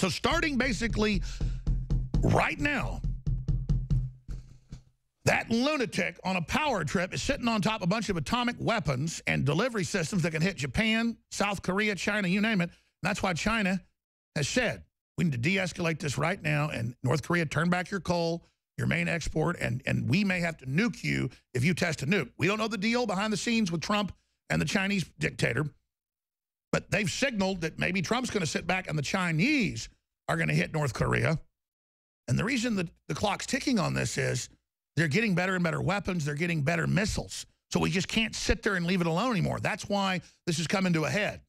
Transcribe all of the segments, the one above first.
So starting basically right now, that lunatic on a power trip is sitting on top of a bunch of atomic weapons and delivery systems that can hit Japan, South Korea, China, you name it. And that's why China has said, we need to de-escalate this right now, and North Korea, turn back your coal, your main export, and we may have to nuke you if you test a nuke. We don't know the deal behind the scenes with Trump and the Chinese dictator, but they've signaled that maybe Trump's going to sit back and the Chinese are going to hit North Korea. And the reason that the clock's ticking on this is they're getting better and better weapons. They're getting better missiles. So we just can't sit there and leave it alone anymore. That's why this is coming to a head.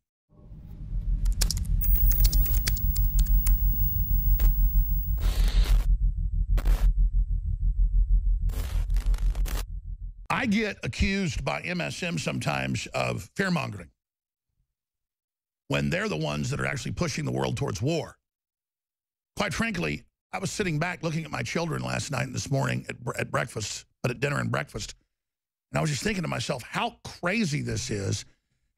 I get accused by MSM sometimes of fear-mongering when they're the ones that are actually pushing the world towards war. Quite frankly, I was sitting back looking at my children last night and this morning at breakfast, but at dinner and breakfast, and I was just thinking to myself how crazy this is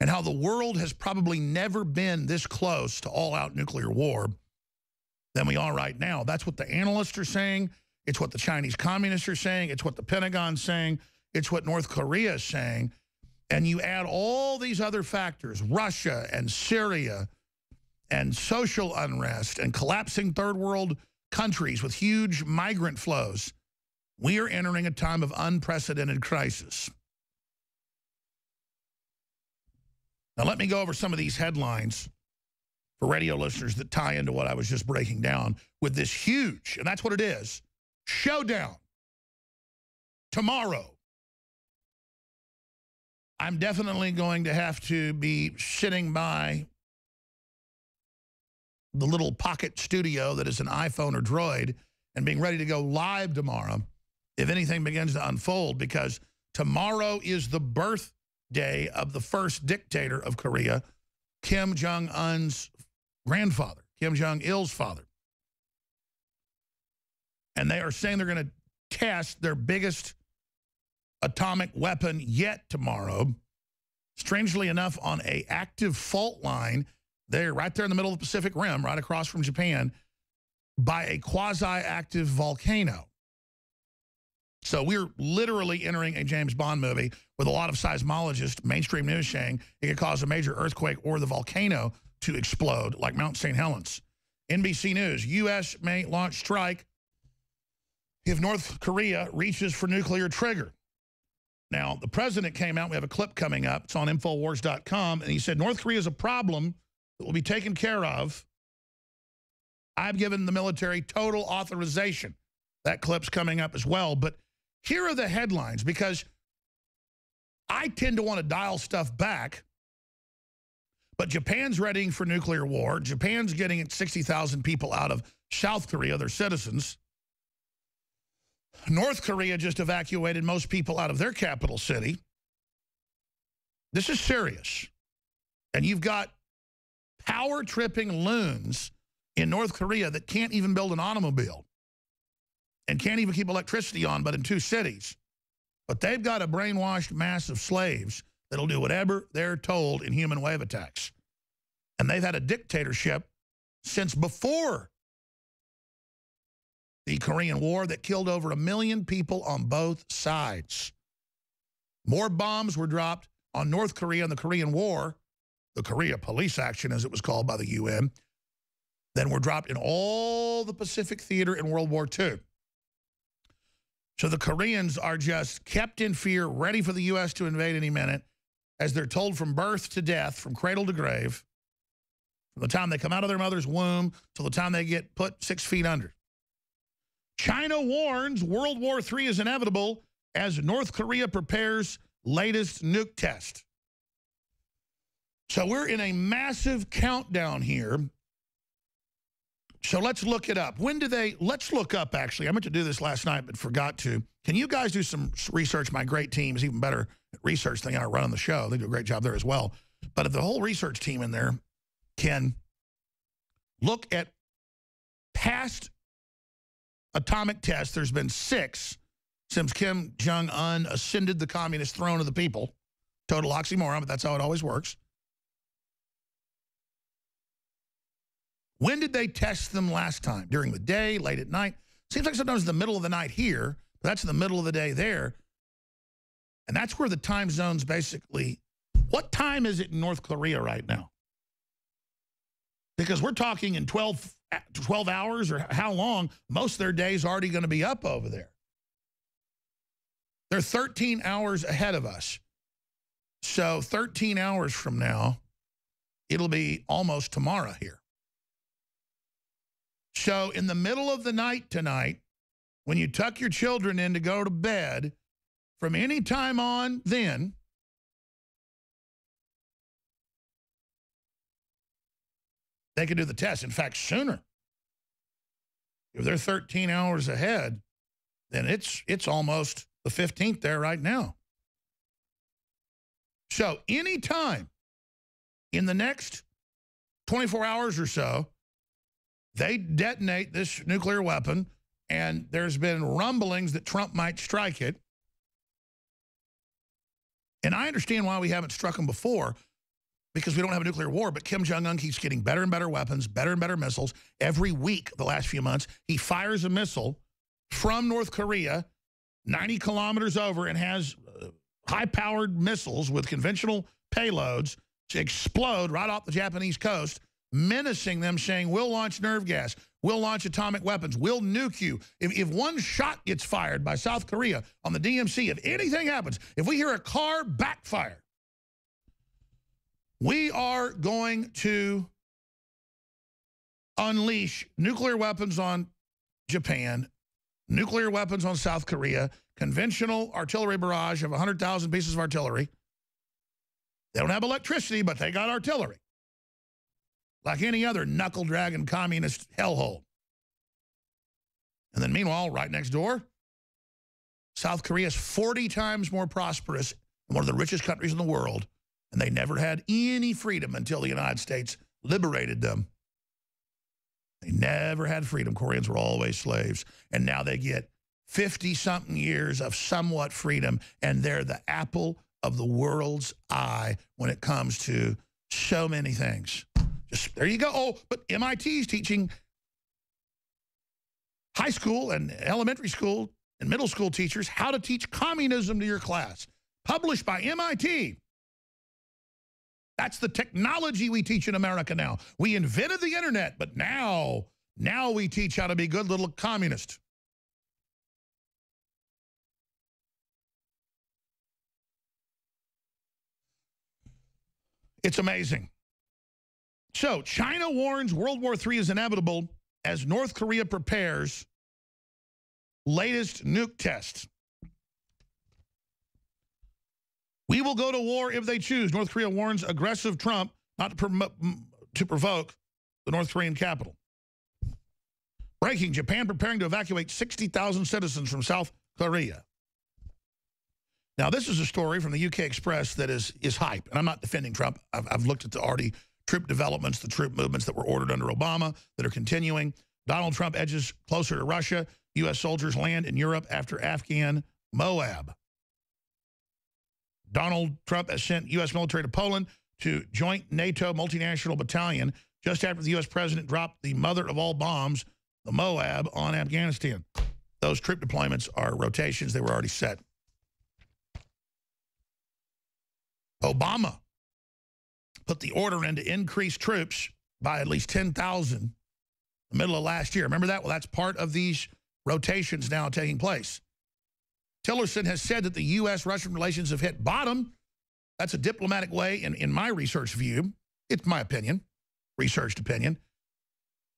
and how the world has probably never been this close to all-out nuclear war than we are right now. That's what the analysts are saying. It's what the Chinese communists are saying. It's what the Pentagon's saying. It's what North Korea is saying. And you add all these other factors, Russia and Syria and social unrest and collapsing third world countries with huge migrant flows. We are entering a time of unprecedented crisis. Now let me go over some of these headlines for radio listeners that tie into what I was just breaking down with this huge, and that's what it is, showdown tomorrow. I'm definitely going to have to be sitting by the little pocket studio that is an iPhone or Droid and being ready to go live tomorrow if anything begins to unfold, because tomorrow is the birthday of the first dictator of Korea, Kim Jong-un's grandfather, Kim Jong-il's father. And they are saying they're going to test their biggest atomic weapon yet tomorrow. Strangely enough, on an active fault line, they're right there in the middle of the Pacific Rim, right across from Japan, by a quasi-active volcano. So we're literally entering a James Bond movie with a lot of seismologists, mainstream news saying it could cause a major earthquake or the volcano to explode like Mount St. Helens. NBC News, U.S. may launch strike if North Korea reaches for nuclear trigger. Now, the president came out, we have a clip coming up, it's on Infowars.com, and he said, North Korea is a problem that will be taken care of. I've given the military total authorization. That clip's coming up as well. But here are the headlines, because I tend to want to dial stuff back, but Japan's readying for nuclear war. Japan's getting 60,000 people out of South Korea, their citizens. North Korea just evacuated most people out of their capital city. This is serious. And you've got power-tripping loons in North Korea that can't even build an automobile and can't even keep electricity on, but in 2 cities. But they've got a brainwashed mass of slaves that'll do whatever they're told in human wave attacks. And they've had a dictatorship since before the Korean War that killed over 1 million people on both sides. More bombs were dropped on North Korea in the Korean War, the Korea Police Action as it was called by the UN, than were dropped in all the Pacific Theater in World War II. So the Koreans are just kept in fear, ready for the U.S. to invade any minute, as they're told from birth to death, from cradle to grave, from the time they come out of their mother's womb till the time they get put 6 feet under. China warns World War III is inevitable as North Korea prepares latest nuke test. So we're in a massive countdown here. So let's look it up. When do they, let's look up actually. I meant to do this last night but forgot to. Can you guys do some research? My great team is even better at research than I run on the show. They do a great job there as well. But if the whole research team in there can look at past atomic tests, there's been 6 since Kim Jong-un ascended the communist throne of the people. Total oxymoron, but that's how it always works. When did they test them last time? During the day, late at night? Seems like sometimes in the middle of the night here, but that's in the middle of the day there. And that's where the time zones basically, what time is it in North Korea right now? Because we're talking in 12 hours or how long, most of their days already going to be up over there. They're 13 hours ahead of us. So 13 hours from now, it'll be almost tomorrow here. So in the middle of the night tonight, when you tuck your children in to go to bed, from any time on then, they can do the test. In fact, sooner. If they're 13 hours ahead, then it's almost the 15th there right now. So any time in the next 24 hours or so, they detonate this nuclear weapon, and there's been rumblings that Trump might strike it. And I understand why we haven't struck them before, because we don't have a nuclear war, but Kim Jong-un keeps getting better and better weapons, better and better missiles. Every week the last few months, he fires a missile from North Korea 90 kilometers over and has high-powered missiles with conventional payloads to explode right off the Japanese coast, menacing them, saying, we'll launch nerve gas, we'll launch atomic weapons, we'll nuke you. If one shot gets fired by South Korea on the DMZ, if anything happens, if we hear a car backfire, we are going to unleash nuclear weapons on Japan, nuclear weapons on South Korea, conventional artillery barrage of 100,000 pieces of artillery. They don't have electricity, but they got artillery. Like any other knuckle-dragging communist hellhole. And then meanwhile, right next door, South Korea is 40 times more prosperous and one of the richest countries in the world, and they never had any freedom until the United States liberated them. They never had freedom. Koreans were always slaves. And now they get 50-something years of somewhat freedom, and they're the apple of the world's eye when it comes to so many things. Just, there you go. Oh, but MIT's teaching high school and elementary school and middle school teachers how to teach communism to your class. Published by MIT. That's the technology we teach in America now. We invented the internet, but now we teach how to be good little communists. It's amazing. So, China warns World War III is inevitable as North Korea prepares latest nuke test. We will go to war if they choose. North Korea warns aggressive Trump not to provoke the North Korean capital. Breaking, Japan preparing to evacuate 60,000 citizens from South Korea. Now, this is a story from the UK Express that is hype. And I'm not defending Trump. I've looked at the already troop developments, the troop movements that were ordered under Obama that are continuing. Donald Trump edges closer to Russia. U.S. soldiers land in Europe after Afghan Moab. Donald Trump has sent U.S. military to Poland to joint NATO multinational battalion just after the U.S. president dropped the mother of all bombs, the Moab, on Afghanistan. Those troop deployments are rotations. They were already set. Obama put the order in to increase troops by at least 10,000 in the middle of last year. Remember that? Well, that's part of these rotations now taking place. Tillerson has said that the U.S.-Russian relations have hit bottom. That's a diplomatic way, in my research view, it's my opinion, researched opinion,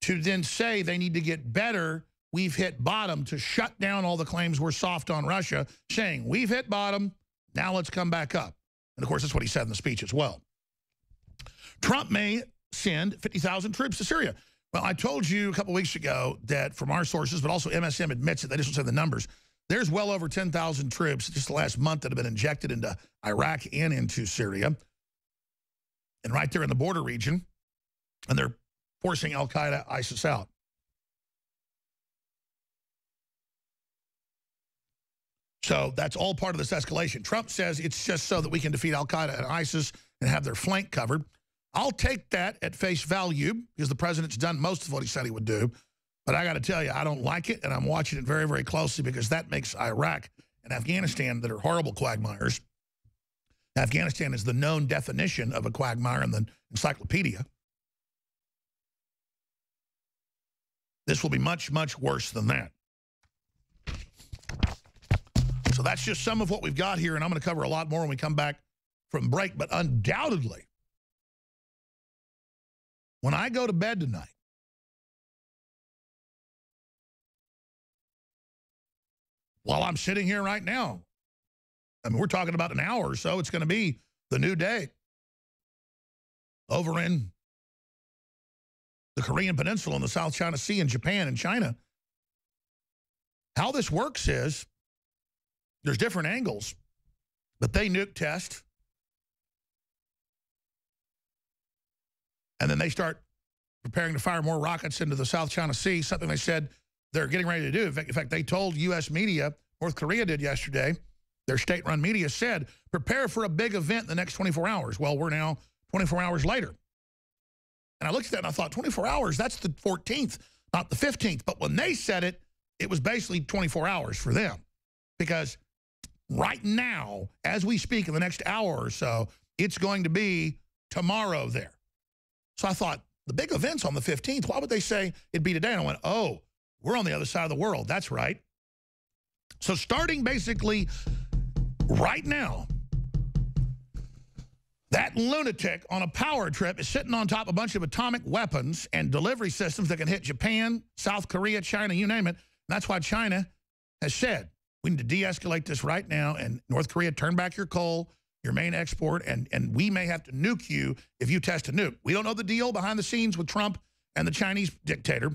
to then say they need to get better. We've hit bottom, to shut down all the claims we're soft on Russia, saying we've hit bottom, now let's come back up. And, of course, that's what he said in the speech as well. Trump may send 50,000 troops to Syria. Well, I told you a couple weeks ago that from our sources, but also MSM admits it, they just don't say the numbers, there's well over 10,000 troops just the last month that have been injected into Iraq and into Syria. And right there in the border region, and they're forcing al-Qaeda, ISIS out. So that's all part of this escalation. Trump says it's just so that we can defeat al-Qaeda and ISIS and have their flank covered. I'll take that at face value because the president's done most of what he said he would do. But I got to tell you, I don't like it, and I'm watching it very, very closely because that makes Iraq and Afghanistan, that are horrible quagmires. Afghanistan is the known definition of a quagmire in the encyclopedia. This will be much, much worse than that. So that's just some of what we've got here, and I'm going to cover a lot more when we come back from break. But undoubtedly, when I go to bed tonight, while I'm sitting here right now, I mean, we're talking about an hour or so, it's going to be the new day over in the Korean Peninsula and the South China Sea and Japan and China. How this works is there's different angles, but they nuke test, and then they start preparing to fire more rockets into the South China Sea, something they said they're getting ready to do. In fact, they told U.S. media, North Korea did yesterday, their state-run media said, prepare for a big event in the next 24 hours. Well, we're now 24 hours later. And I looked at that and I thought, 24 hours, that's the 14th, not the 15th. But when they said it, it was basically 24 hours for them. Because right now, as we speak in the next hour or so, it's going to be tomorrow there. So I thought, the big event's on the 15th. Why would they say it'd be today? And I went, oh, we're on the other side of the world. That's right. So starting basically right now, that lunatic on a power trip is sitting on top of a bunch of atomic weapons and delivery systems that can hit Japan, South Korea, China, you name it. And that's why China has said, we need to de-escalate this right now, and North Korea, turn back your coal, your main export, and we may have to nuke you if you test a nuke. We don't know the deal behind the scenes with Trump and the Chinese dictator,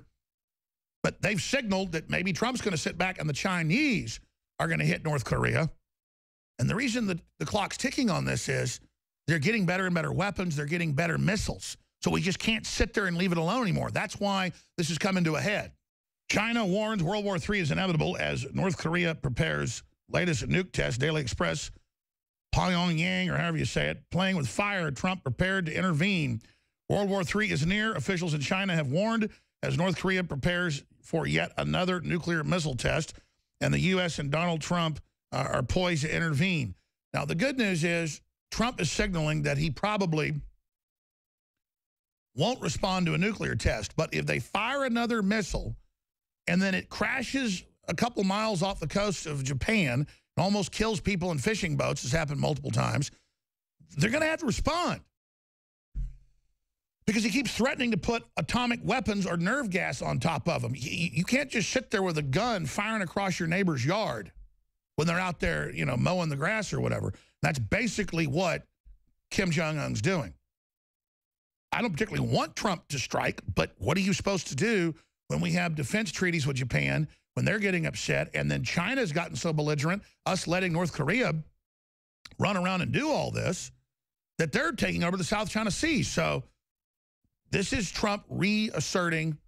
but they've signaled that maybe Trump's going to sit back and the Chinese are going to hit North Korea. And the reason that the clock's ticking on this is they're getting better and better weapons. They're getting better missiles. So we just can't sit there and leave it alone anymore. That's why this is coming to a head. China warns World War III is inevitable as North Korea prepares latest nuke test. Daily Express, Pyongyang, or however you say it, playing with fire. Trump prepared to intervene. World War III is near. Officials in China have warned as North Korea prepares for yet another nuclear missile test. And the U.S. and Donald Trump are poised to intervene. Now, the good news is Trump is signaling that he probably won't respond to a nuclear test. But if they fire another missile and then it crashes a couple miles off the coast of Japan and almost kills people in fishing boats, has happened multiple times, they're going to have to respond. Because he keeps threatening to put atomic weapons or nerve gas on top of them. You can't just sit there with a gun firing across your neighbor's yard when they're out there, you know, mowing the grass or whatever. That's basically what Kim Jong-un's doing. I don't particularly want Trump to strike, but what are you supposed to do when we have defense treaties with Japan, when they're getting upset, and then China's gotten so belligerent, us letting North Korea run around and do all this, that they're taking over the South China Sea. So this is Trump reasserting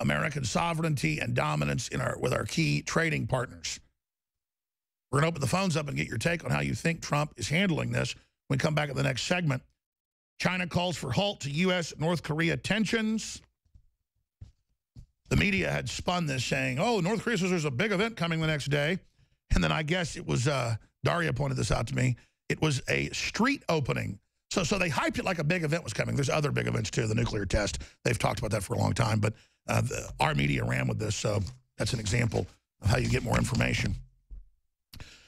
American sovereignty and dominance with our key trading partners. We're going to open the phones up and get your take on how you think Trump is handling this when we come back at the next segment. China calls for halt to U.S.-North Korea tensions. The media had spun this saying, oh, North Korea says there's a big event coming the next day. And then I guess it was, Daria pointed this out to me, it was a street opening. So they hyped it like a big event was coming. There's other big events, too, the nuclear test. They've talked about that for a long time. But our media ran with this, so that's an example of how you get more information.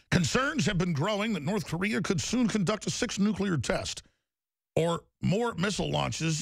Concerns have been growing that North Korea could soon conduct a 6th nuclear test or more missile launches